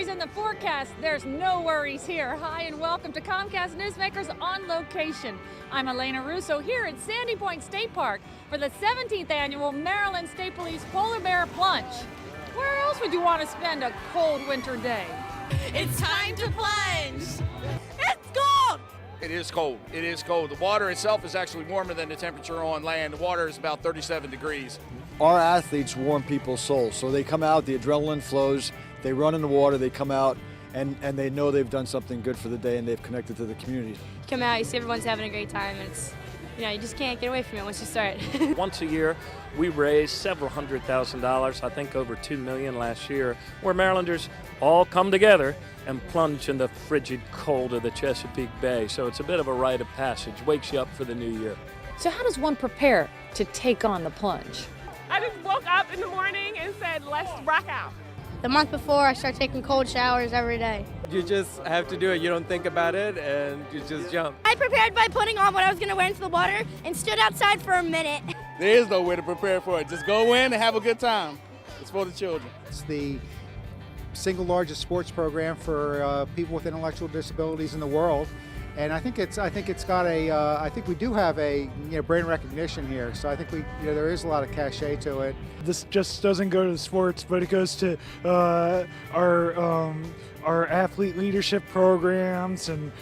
in the forecast, there's no worries here. Hi and welcome to Comcast Newsmakers on location. I'm Elena Russo here at Sandy Point State Park for the 17th annual Maryland State Police Polar Bear Plunge. Where else would you want to spend a cold winter day? It's time to plunge. It's cold. It is cold. It is cold. The water itself is actually warmer than the temperature on land. The water is about 37 degrees. Our athletes warm people's souls. So they come out, the adrenaline flows, they run in the water, they come out, and they know they've done something good for the day and they've connected to the community. You come out, you see everyone's having a great time, and it's, you just can't get away from it once you start. Once a year, we raise several $100,000, I think over $2 million last year, where Marylanders all come together and plunge in the frigid cold of the Chesapeake Bay. So it's a bit of a rite of passage, wakes you up for the new year. So how does one prepare to take on the plunge? I just woke up in the morning and said, let's rock out. The month before, I start taking cold showers every day. You just have to do it. You don't think about it, and you just jump. I prepared by putting on what I was going to wear into the water and stood outside for a minute. There is no way to prepare for it. Just go in and have a good time. It's for the children. It's the single largest sports program for people with intellectual disabilities in the world, and I think we do have a brand recognition here. So I think there is a lot of cachet to it. This just doesn't go to the sports, but it goes to our athlete leadership programs and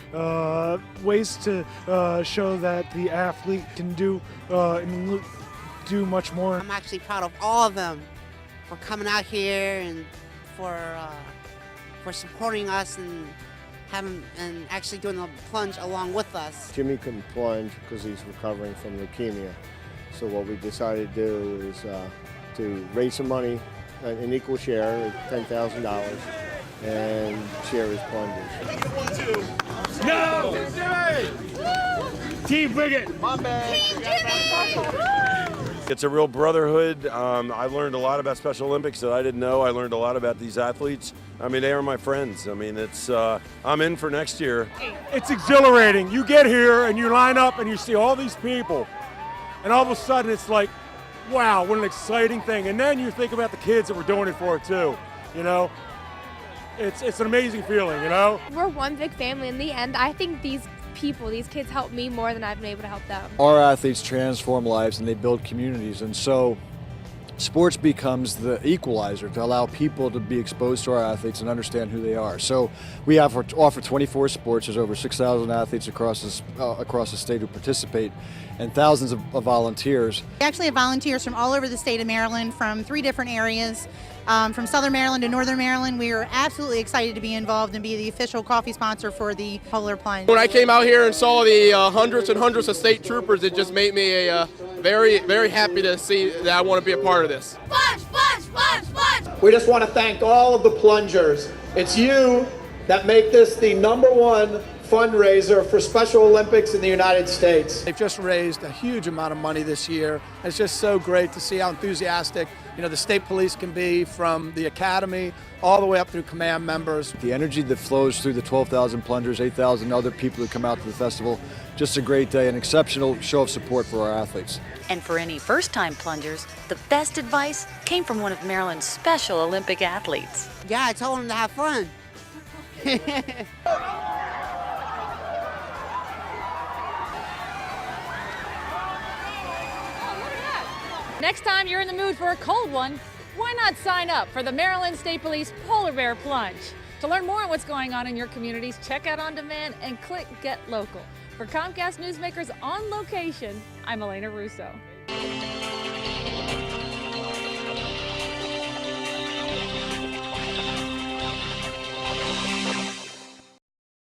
ways to show that the athlete can do much more. I'm actually proud of all of them for coming out here and for supporting us and actually doing the plunge along with us. Jimmy couldn't plunge because he's recovering from leukemia. So what we decided to do is to raise some money, an equal share, $10,000, and share his plunges. No! Team Bigot! My bad. It's a real brotherhood. I learned a lot about Special Olympics that I didn't know. I learned a lot about these athletes. I mean, they are my friends. I mean, I'm in for next year. It's exhilarating. You get here and you line up and you see all these people, and all of a sudden it's like, wow, what an exciting thing. And then you think about the kids that we're doing it for too. It's an amazing feeling. We're one big family. In the end, I think these kids help me more than I've been able to help them. Our athletes transform lives and they build communities, and so sports becomes the equalizer to allow people to be exposed to our athletes and understand who they are. So we offer 24 sports. There's over 6,000 athletes across the state who participate, and thousands of volunteers. We actually have volunteers from all over the state of Maryland, from 3 different areas. From Southern Maryland to Northern Maryland. We are absolutely excited to be involved and be the official coffee sponsor for the Polar Plunge. When I came out here and saw the hundreds and hundreds of state troopers, it just made me very, very happy to see that I want to be a part of this. Plunge, plunge, plunge, plunge. We just want to thank all of the plungers. It's you that make this the #1 fundraiser for Special Olympics in the United States. They've just raised a huge amount of money this year. It's just so great to see how enthusiastic the state police can be, from the academy all the way up through command members. The energy that flows through the 12,000 plungers, 8,000 other people who come out to the festival, just a great day, an exceptional show of support for our athletes. And for any first-time plungers, the best advice came from one of Maryland's Special Olympic athletes. Yeah, I told them to have fun. Next time you're in the mood for a cold one, why not sign up for the Maryland State Police Polar Bear Plunge? To learn more on what's going on in your communities, check out On Demand and click Get Local. For Comcast Newsmakers on location, I'm Elena Russo.